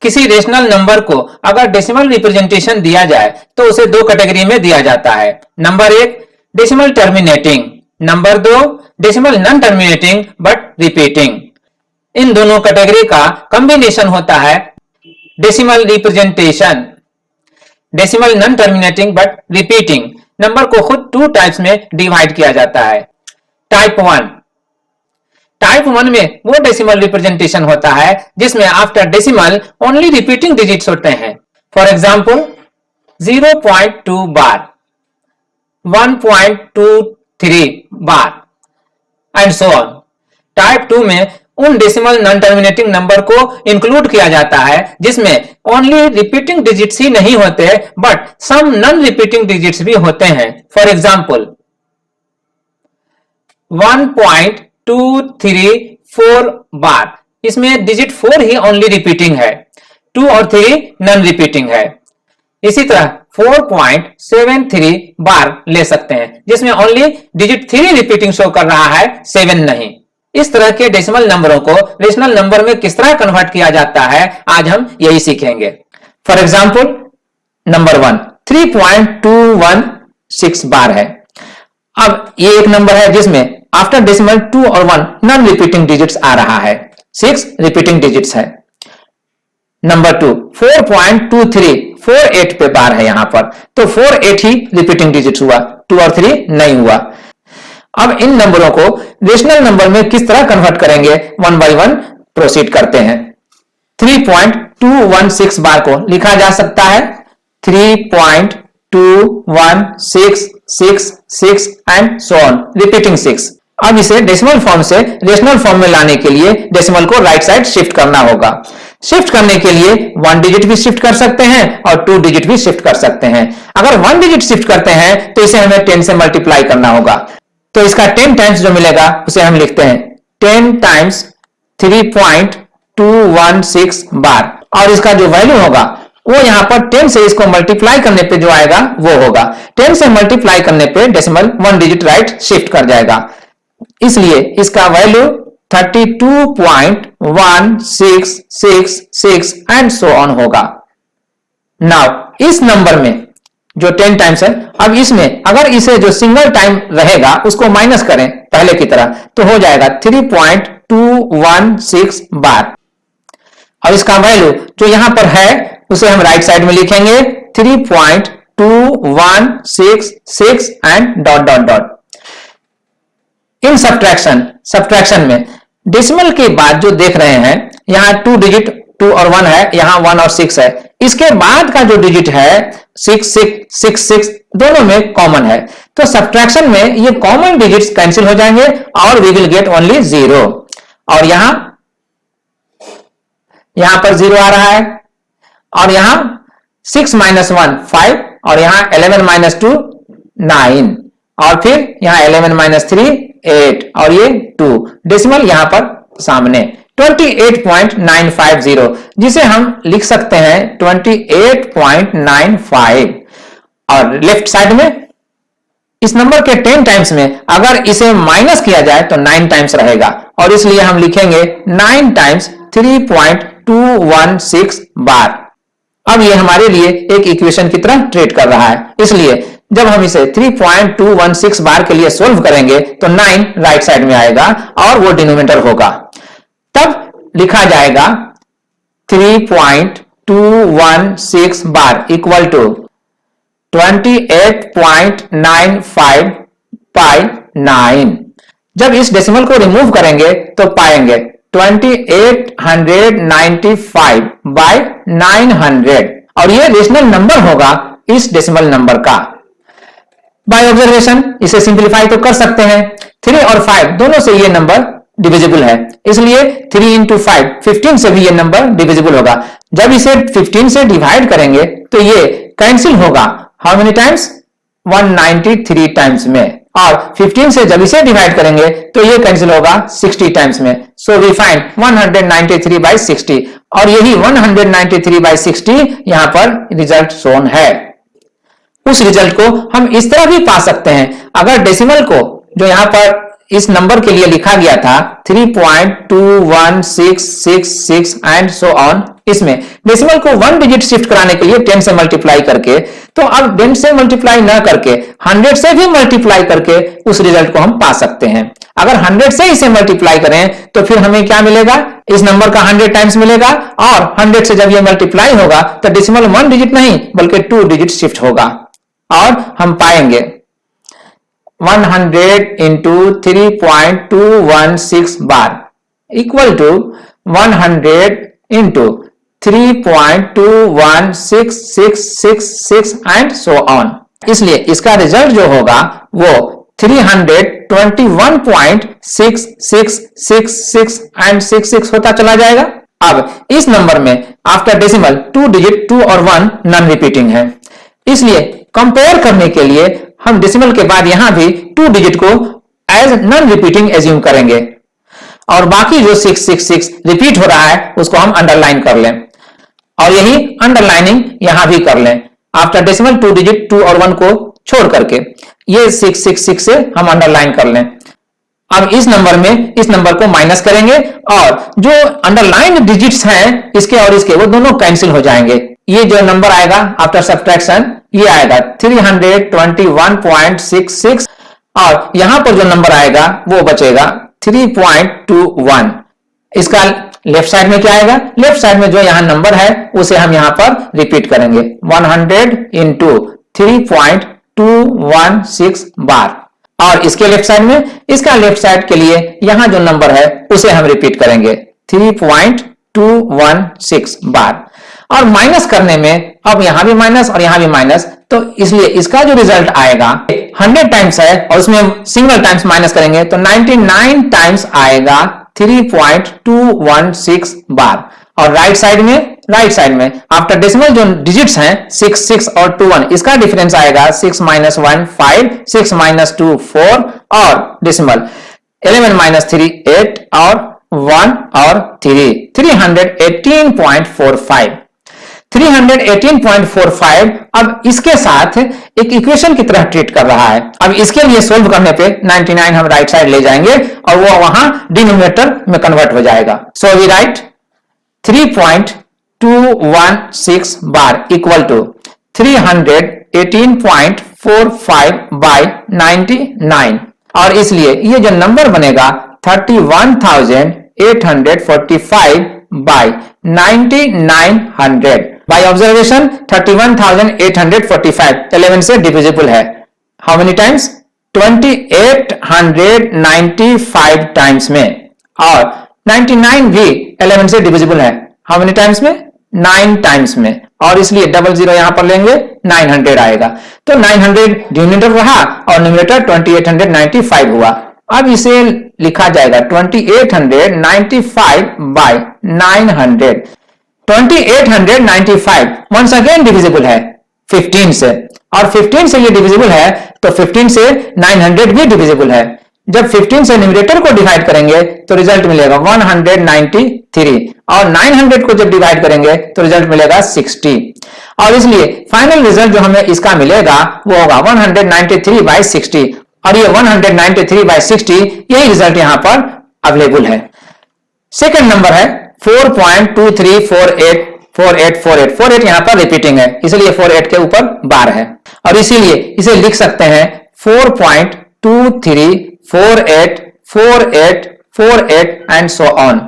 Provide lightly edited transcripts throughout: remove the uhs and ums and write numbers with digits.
किसी rational number को अगर डेसिमल रिप्रेजेंटेशन दिया जाए तो उसे दो कैटेगरी में दिया जाता है। नंबर एक, डेसिमल टर्मिनेटिंग। नंबर दो, decimal non terminating but repeating. इन दोनों कैटेगरी का कॉम्बिनेशन होता है decimal representation. Decimal non terminating but repeating number को खुद टू टाइप्स में डिवाइड किया जाता है। टाइप 1, टाइप 1 में वो डेसिमल रिप्रेजेंटेशन होता है जिसमें after decimal only repeating digits होते हैं। For example 0.2 bar, 1.23 bar and so on. Type 2 में उन डेसिमल नॉन टर्मिनेटिंग नंबर को इंक्लूड किया जाता है जिसमें ओनली रिपीटिंग डिजिट्स ही नहीं होते but some non repeating digits भी होते हैं। फॉर एग्जांपल 1.234 बार, इसमें डिजिट 4 ही ओनली रिपीटिंग है, 2 और 3 नॉन रिपीटिंग है। इसी तरह 4.73 बार ले सकते हैं जिसमें ओनली डिजिट 3 रिपीटिंग शो कर रहा है, 7 नहीं। इस तरह के डेसिमल नंबरों को रेशनल नंबर में किस तरह कन्वर्ट किया जाता है आज हम यही सीखेंगे। फॉर एग्जांपल नंबर 1 3.216 बार है। अब ये एक नंबर है जिसमें आफ्टर डेसिमल 2 और 1 नॉन रिपीटिंग डिजिट्स आ रहा है, 6 रिपीटिंग डिजिट्स है। नंबर 2 4.2348 पे बार है यहां पर, तो 48 ही रिपीटिंग डिजिट्स हुआ, 2 और 3 नहीं हुआ। अब इन नंबरों को रेशनल नंबर में किस तरह कन्वर्ट करेंगे, वन बाय वन प्रोसीड करते हैं। 3.216 बार को लिखा जा सकता है 3.21666 एंड सो ऑन, रिपीटिंग 6। अब इसे डेसिमल फॉर्म से रेशनल फॉर्म में लाने के लिए डेसिमल को राइट साइड शिफ्ट करना होगा। शिफ्ट करने के लिए 1 डिजिट भी शिफ्ट कर सकते हैं और 2 डिजिट भी शिफ्ट कर सकते हैं। अगर 1 डिजिट शिफ्ट करते हैं तो इसे हमें 10 से मल्टीप्लाई करना होगा, तो इसका 10 टाइम्स जो मिलेगा उसे हम लिखते हैं 10 टाइम्स 3.216 बार, और इसका जो वैल्यू होगा वो यहां पर 10 से इसको मल्टीप्लाई करने पे जो आएगा वो होगा। 10 से मल्टीप्लाई करने पे डेसिमल 1 डिजिट राइट शिफ्ट कर जाएगा, इसलिए इसका वैल्यू 32.1666 एंड सो ऑन होगा। नाउ इस नंबर में जो 10 टाइम्स है, अब इसमें अगर इसे जो सिंगल टाइम रहेगा उसको माइनस करें पहले की तरह तो हो जाएगा 3.216 बार। और इसका वैल्यू जो यहां पर है उसे हम राइट साइड में लिखेंगे 3.2166 and dot dot dot. In subtraction में डेसिमल के बाद जो देख रहे हैं यहां 2 डिजिट 2 और 1 है, यहां 1 और 6 है, इसके बाद का जो डिजिट है 6 दोनों में कॉमन है, तो सब्ट्रैक्शन में ये कॉमन डिजिट्स कैंसिल हो जाएंगे और वी विल गेट ओनली 0। और यहां पर 0 आ रहा है, और यहां 6 - 1 5, और यहां 11 - 2 9, और फिर यहां 11 - 3 8, और ये 2 डेसिमल यहां पर सामने 28.950, जिसे हम लिख सकते हैं 28.95। और लेफ्ट साइड में इस नंबर के 10 टाइम्स में अगर इसे माइनस किया जाए तो 9 टाइम्स रहेगा, और इसलिए हम लिखेंगे 9 टाइम्स 3.216 बार। अब ये हमारे लिए एक इक्वेशन की तरह ट्रीट कर रहा है, इसलिए जब हम इसे 3.216 बार के लिए सोल्व करेंगे तो 9 राइट साइड में आएगा और वो डिनोमिनेटर होगा। तब लिखा जाएगा 3.216 बार इक्वल टू 28.95 बाय 9। जब इस डेसिमल को रिमूव करेंगे तो पाएंगे 2895 बाय 900, और ये रेशनल नंबर होगा इस डेसिमल नंबर का। बाय ऑब्जर्वेशन इसे सिंपलीफाई तो कर सकते हैं, 3 और 5 दोनों से ये नंबर डिविजिबल है, इसलिए 3 × 5 15 से भी ये नंबर डिविजिबल होगा। जब इसे 15 से डिवाइड करेंगे तो ये कैंसिल होगा, हाउ मेनी टाइम्स 193 टाइम्स में, और 15 से जब इसे डिवाइड करेंगे तो ये कैंसिल होगा 60 टाइम्स में। सो वी फाइंड 193/60, और यही 193/60 यहां पर रिजल्ट शोन है। उस रिजल्ट को हम इस तरह भी पा सकते हैं, अगर डेसिमल को जो यहां पर इस नंबर के लिए लिखा गया था 3.21666 एंड सो ऑन। इसमें डेसिमल को 1 डिजिट शिफ्ट कराने के लिए 10 से मल्टीप्लाई करके, तो अब 10 से मल्टीप्लाई ना करके 100 से भी मल्टीप्लाई करके उस रिजल्ट को हम पा सकते हैं। अगर 100 से इसे मल्टीप्लाई करें तो फिर हमें क्या मिलेगा, इस नंबर का 100 टाइम्स मिलेगा, और 100 से जब ये मल्टीप्लाई होगा तो डेसिमल 1 डिजिट नहीं बल्कि 2 डिजिट शिफ्ट होगा, और हम पाएंगे 100 into 3.216 bar equal to 100 into 3.21666 and so on. इसलिए इसका रिजल्ट जो होगा वो 321.6666 एंड 66 होता चला जाएगा। अब इस नंबर में आफ्टर डेसिमल 2 डिजिट 2 और 1 नॉन रिपीटिंग है, इसलिए कंपेयर करने के लिए हम डेसिमल के बाद यहां भी 2 डिजिट को एज नॉन रिपीटिंग एज्यूम करेंगे, और बाकी जो 666 रिपीट हो रहा है उसको हम अंडरलाइन कर लें, और यही अंडरलाइनिंग यहां भी कर लें। आफ्टर डेसिमल 2 डिजिट 2 और 1 को छोड़ करके ये 666 से हम अंडरलाइन कर लें। अब इस नंबर में इस नंबर को माइनस करेंगे, और जो अंडरलाइन डिजिट्स हैं इसके और इसके वो दोनों कैंसिल हो जाएंगे। ये जो नंबर आएगा आफ्टर सब्ट्रैक्शन ये आएगा 321.66, और यहां पर जो नंबर आएगा वो बचेगा 3.21। इसका लेफ्ट साइड में क्या आएगा, लेफ्ट साइड में जो यहां नंबर है उसे हम यहां पर रिपीट करेंगे 100 इंटू 3.216 बार, और इसके लेफ्ट साइड में, इसका लेफ्ट साइड के लिए यहां जो नंबर है उसे हम रिपीट करेंगे 3.216 बार। और माइनस करने में अब यहां भी माइनस और यहां भी माइनस, तो इसलिए इसका जो रिजल्ट आएगा 100 टाइम्स है और उसमें सिंगल टाइम्स माइनस करेंगे तो 99 टाइम्स आएगा 3.216 बार। और राइट साइड में आफ्टर डेसिमल जो डिजिट्स हैं 66 और 21, इसका डिफरेंस आएगा 6 माइनस 1 5, 6 माइनस 2 4, और डेसिमल 11 माइनस 3 8, और 1 और 3 318.45। 318.45 अब इसके साथ एक इक्वेशन की तरह ट्रीट कर रहा है। अब इसके लिए सोल्व करने पे 99 हम राइट साइड ले जाएंगे और वो वहां डिनोमिनेटर में कन्वर्ट हो जाएगा। So we write 3.216 bar equal to 318.45 by 99, और इसलिए ये जो नंबर बनेगा 31,845 बाय 9900। बाय ऑब्जर्वेशन 31,845 11 से डिविजिबल है। हाउ मेनी टाइम्स, 2895 टाइम्स में, और 99 भी 11 से डिविजिबल है। हाउ मेनी टाइम्स में, 9 टाइम्स में, और इसलिए 00 यहां पर लेंगे 900 आएगा। तो 900 डिनोमिनेटर रहा और न्यूमरेटर 2895 हुआ। अब इसे लिखा जाएगा 2895 बाय 900। 2895 वंस अगेन डिविजिबल है 15 से, और 15 से ये डिविजिबल है तो 15 से 900 भी डिविजिबल है। जब 15 से न्यूमरेटर को डिवाइड करेंगे तो रिजल्ट मिलेगा 193, और 900 को जब डिवाइड करेंगे तो रिजल्ट मिलेगा 60, और इसलिए फाइनल रिजल्ट जो हमें इसका मिलेगा वो होगा 193 बाय 60, और ये 193 बाय 60 यही रिजल्ट यहां पर अवेलेबल है। सेकंड नंबर है 4.23484848 यहां पर रिपीटिंग है, इसलिए 48 के ऊपर बार है, और इसीलिए इसे लिख सकते हैं 4.23484848 एंड सो ऑन।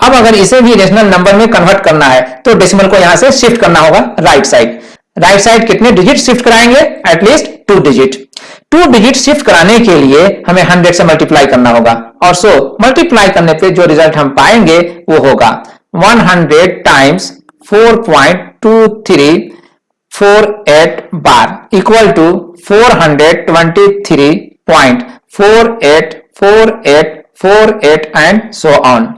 अब अगर इसे भी रेशनल नंबर में कन्वर्ट करना है तो डेसिमल को यहां से शिफ्ट करना होगा राइट साइड। राइट साइड कितने डिजिट शिफ्ट कराएंगे, एटलीस्ट 2 डिजिट। 2 डिजिट शिफ्ट कराने के लिए हमें 100 से मल्टीप्लाई करना होगा, और सो मल्टीप्लाई करने पे जो रिजल्ट हम पाएंगे वो होगा 100 times 4.2348 bar equal to 423.484848 and so on.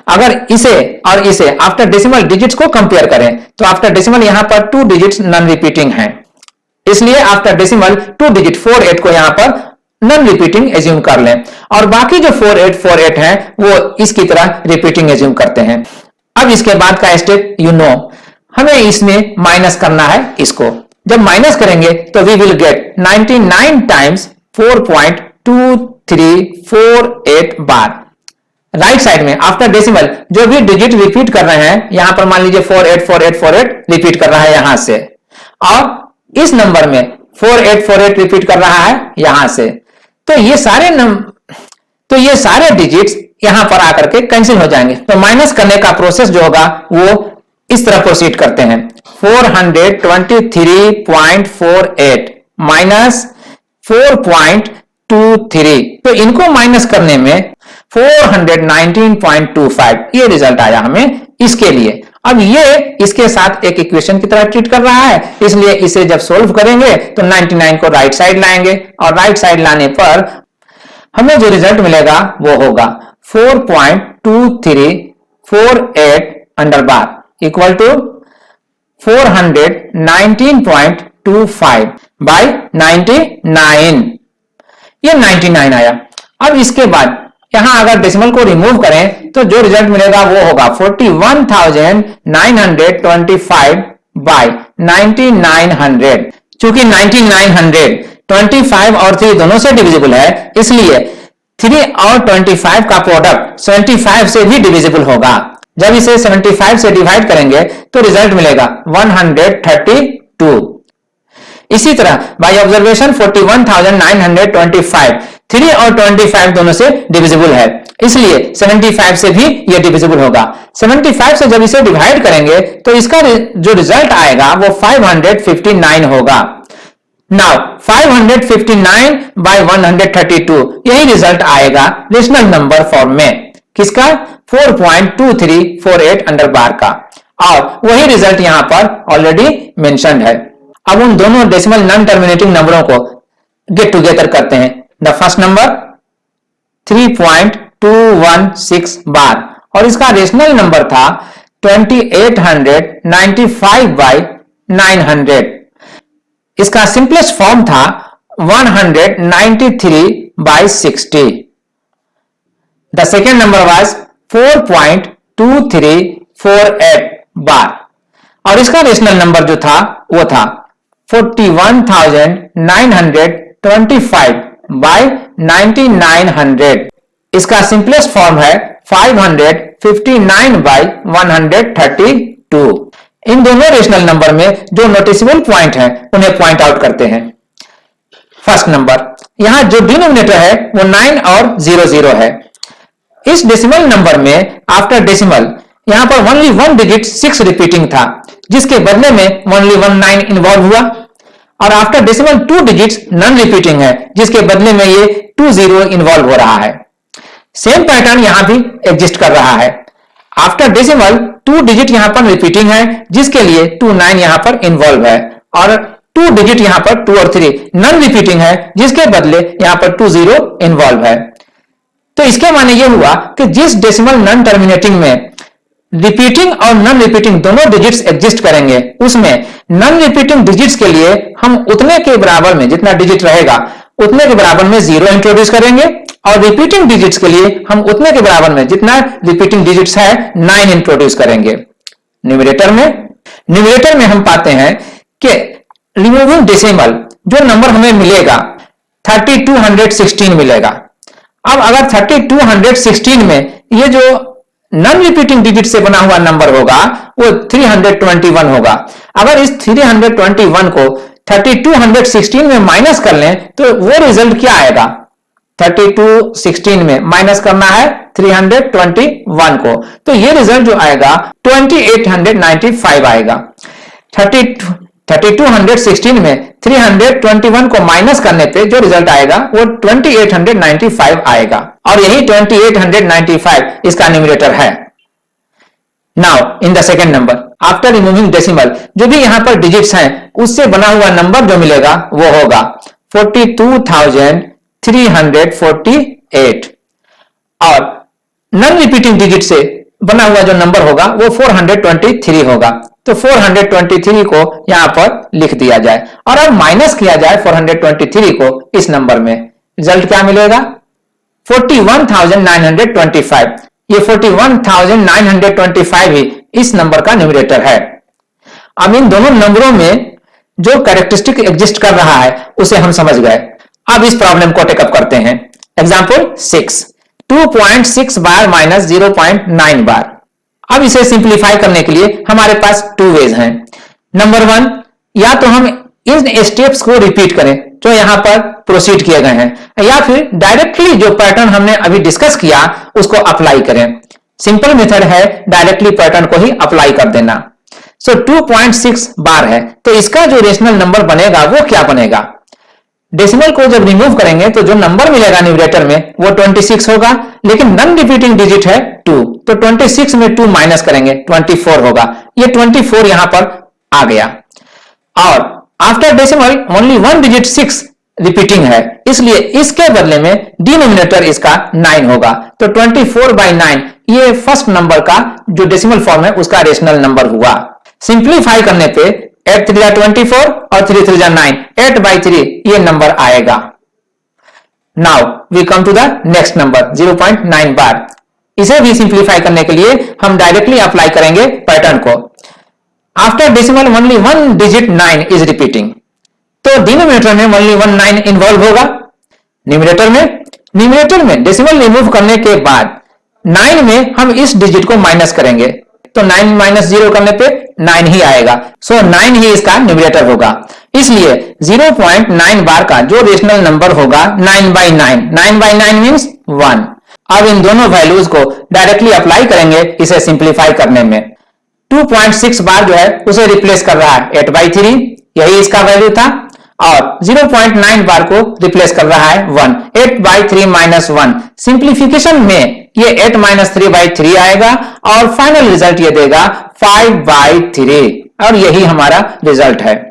अगर इसे और इसे आफ्टर डेसिमल डिजिट्स को कंपेयर करें तो आफ्टर डेसिमल यहां पर 2 डिजिट्स नॉन रिपीटिंग हैं, इसलिए आफ्टर डेसिमल 2 डिजिट 48 को यहां पर नॉन रिपीटिंग एज्यूम कर लें, और बाकी जो 4848 हैं वो इसकी तरह रिपीटिंग एज्यूम करते हैं। अब इसके बाद का स्टेप हमें इसमें माइनस करना है। इसको जब माइनस करेंगे तो we will get 99 times 2348 bar. Right side में आफ्टर डेसिमल जो भी डिजिट रिपीट कर रहे हैं, यहां पर मान लीजिए 484848 रिपीट कर रहा है यहां से, और इस नंबर में 4848 रिपीट कर रहा है यहां से। तो ये सारे डिजिट्स यहां पर आकर के कैंसिल हो जाएंगे। तो माइनस करने का प्रोसेस जो होगा वो इस तरह प्रोसीड करते हैं। 423.48 माइनस 4.23, तो इनको माइनस करने में 419.25 ये रिजल्ट आया हमें इसके लिए। अब ये इसके साथ एक इक्वेशन की तरह ट्रीट कर रहा है, इसलिए इसे जब सोल्व करेंगे तो 99 को राइट साइड लाएंगे, और राइट साइड लाने पर हमें जो रिजल्ट मिलेगा वो होगा 4.2348 under bar equal to 419.25 by 99, ये 99 आया। अब इसके बाद यहां अगर डेसिमल को रिमूव करें तो जो रिजल्ट मिलेगा वो होगा 41,925 बाई 9900। चूंकि 9900 और 3 दोनों से डिविजिबल है, इसलिए 3 और 25 का प्रोडक्ट 75 से भी डिविजिबल होगा। जब इसे 75 से डिवाइड करेंगे तो रिजल्ट मिलेगा 132। इसी तरह बाय ऑब्जर्वेशन 41,925 3 और 25 दोनों से डिविजिबल है, इसलिए 75 से भी यह डिविजिबल होगा। 75 से जब इसे डिवाइड करेंगे तो इसका जो रिजल्ट आएगा वो 559 होगा। नाउ 559 बाय 132 यही रिजल्ट आएगा रेशनल नंबर फॉर्म में। किसका? 4.2348 अंडर बार का, और वही रिजल्ट यहां पर ऑलरेडी मेंशन्ड है। अब उन दोनों डेसिमल नॉन टर्मिनेटिंग नंबरों को गेट टुगेदर करते हैं। द फर्स्ट नंबर 3.216 बार, और इसका रेशनल नंबर था 2895 बाई 900। इसका सिंपलेस्ट फॉर्म था 193 by 60। The second number was 4.2348 बार, और इसका रेशनल नंबर जो था वो था 41,925 बाई 9900। इसका सिंपलेस्ट फॉर्म है 559 बाई 132। इन दोनों रेशनल नंबर में जो नोटिसेबल पॉइंट है उन्हें पॉइंट आउट करते हैं। फर्स्ट नंबर, यहां जो डिनोमिनेटर है वो 9 और 00 है। इस डेसिमल नंबर में आफ्टर डेसिमल यहां पर ओनली 1 डिजिट 6 रिपीटिंग था, जिसके बदले में ओनली 1 9 इन्वॉल्व हुआ, और after decimal 2 digits non repeating है, जिसके बदले में ये 2 0 इन्वॉल्व हो रहा है। सेम पैटर्न यहां भी एग्जिस्ट कर रहा है। आफ्टर डेसिमल 2 डिजिट यहां पर रिपीटिंग है, जिसके लिए 2 9 यहां पर इन्वॉल्व है, और 2 डिजिट यहां पर 2 और 3 नॉन रिपीटिंग है, जिसके बदले यहां पर 2 0 इन्वॉल्व है। तो इसके माने यह हुआ कि जिस डेसिमल नॉन टर्मिनेटिंग में रिपीटिंग और नॉन रिपीटिंग दोनों डिजिट्स एग्जिस्ट करेंगे, उसमें नॉन रिपीटिंग डिजिट्स के लिए हम उतने के बराबर में, जितना डिजिट रहेगा उतने के बराबर में 0 इंट्रोड्यूस करेंगे, और रिपीटिंग डिजिट्स के लिए हम उतने के बराबर में, जितना रिपीटिंग डिजिट्स है 9 इंट्रोड्यूस करेंगे। न्यूमरेटर में हम पाते हैं कि रिमूविंग डेसिमल जो नंबर हमें मिलेगा 3216 मिलेगा। अब अगर 3216 में ये जो नॉन रिपीटिंग डिजिट से बना हुआ नंबर होगा वो 321 होगा। अगर इस 321 को 3216 में माइनस कर लें तो वो रिजल्ट क्या आएगा? 3216 में माइनस करना है 321 को, तो ये रिजल्ट जो आएगा 2895 आएगा। 3216 में 321 को माइनस करने पे जो रिजल्ट आएगा वो 2895 आएगा, और यही 2895 इसका न्यूमरेटर है। Now in the second number after removing decimal जो भी यहां पर डिजिट्स हैं उससे बना हुआ नंबर जो मिलेगा वो होगा 42,348, और नॉन रिपीटिंग डिजिट से बना हुआ जो नंबर होगा वो 423 होगा। तो 423 को यहां पर लिख दिया जाए, और अब माइनस किया जाए 423 को इस नंबर में, रिजल्ट क्या मिलेगा? 41,925। ये 41,925 ही इस नंबर का न्यूमरेटर है। अब इन दोनों नंबरों में जो कैरेक्टरिस्टिक एग्जिस्ट कर रहा है उसे हम समझ गए। अब इस प्रॉब्लम को टेकअप करते हैं। एग्जाम्पल 6, 2.6 बार माइनस 0.9 बार। अब इसे सिंप्लीफाई करने के लिए हमारे पास 2 वेज हैं। नंबर 1, या तो हम इन स्टेप्स को रिपीट करें जो यहां पर प्रोसीड किए गए हैं, या फिर डायरेक्टली जो पैटर्न हमने अभी डिस्कस किया उसको अप्लाई करें। सिंपल मेथड है डायरेक्टली पैटर्न को ही अप्लाई कर देना। सो 2.6 बार है, तो इसका जो रेशनल नंबर बनेगा वो क्या बनेगा? डेसिमल को जब रिमूव करेंगे तो जो नंबर मिलेगा न्यूमरेटर में वो 26 होगा, लेकिन नॉन रिपीटिंग डिजिट है 2, तो 26 में 2 माइनस करेंगे 24 होगा। ये 24 यहां पर आ गया। और after decimal only 1 digit 6 repeating है, इसलिए इसके बदले में डिनोमिनेटर इसका 9 होगा। तो 24/9 ये फर्स्ट नंबर का जो डेसिमल फॉर्म है उसका रेशनल नंबर हुआ। सिंप्लीफाई करने पे 8 3 24 और 3 3 9, 8/3 ये नंबर आएगा। Now we come to the next number 0.9 bar. इसे भी सिंप्लीफाई करने के लिए हम डायरेक्टली अप्लाई करेंगे पैटर्न को। After decimal only 1 digit 9 is repeating, तो डिनोमिनेटर में ओनली 1 9 इन्वॉल्व होगा। न्यूमरेटर में डेसिमल रिमूव करने के बाद 9 में हम इस डिजिट को माइनस करेंगे, तो 9 माइनस 0 करने पे 9 ही आएगा। सो 9 ही इसका न्यूमरेटर होगा। इसलिए 0.9 बार का जो रेशनल नंबर होगा 9/9, 9/9 मींस 1। अब इन दोनों वैल्यूज को डायरेक्टली अप्लाई करेंगे इसे सिंप्लीफाई करने में। 2.6 बार जो है उसे रिप्लेस कर रहा है 8/3, यही इसका वैल्यू था, और 0.9 बार को रिप्लेस कर रहा है 1, 8/3 माइनस 1। सिंप्लीफिकेशन में ये 8 माइनस 3/3 आएगा और फाइनल रिजल्ट ये देगा 5/3, और यही हमारा रिजल्ट है।